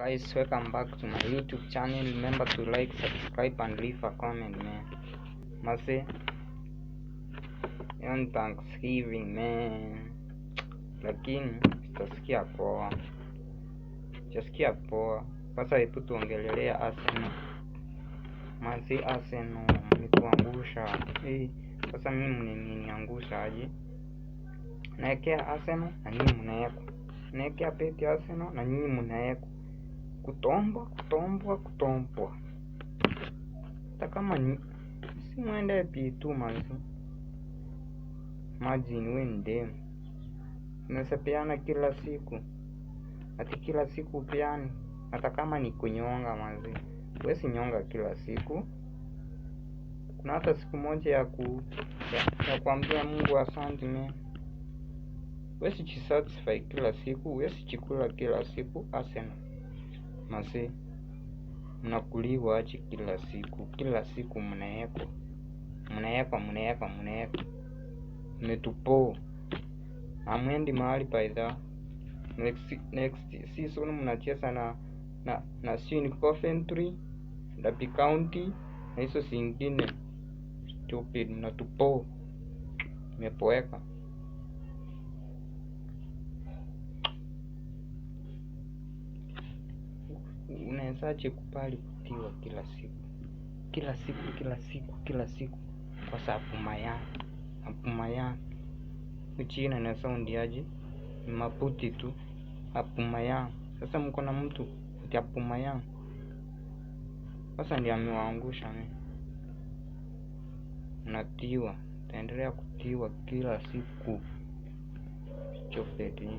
Guys, welcome back to my YouTube channel. Remember to like, subscribe and leave a comment, man. Mase, on Thanksgiving, man. Lakini sitasikia poa, sitasikia poa. Sasa hebu tuongelelea Arsenal. Mase, Arsenal nikuangusha. Sasa mimi mnaniangusha aje? Naekea Arsenal na nyinyi mnaeka. Naekea beti Arsenal na nyinyi mnaeka. Kutombwa. Hata kama ni si mwende P2 manzi. Imagine we ndem. Unasepeana kila siku. Ati kila siku upeani. Hata kama ni kunyonga manzi. We si nyonga kila siku. Kuna hata siku moja ya kuambia Mungu asante man. We si jisatisfy kila siku. We si chikula kila siku. Arsenal mase, mnakuliwa aje kila siku mnaekwa. Mmetupo. Hamwendi mahali paidha. Next season mnacheza na Shin Coventry, Derby County na hizo zingine. Stupid, mnatupo. Mmepoeka. Unawezaje kubali kutiwa kila siku kwa sababu maya uchina na sound aje ni maputi tu apumaya. Sasa mko na mtu ati apumaya, sasa ndiye amewaangusha mimi. Natiwa, taendelea kutiwa kila siku. Chopeti.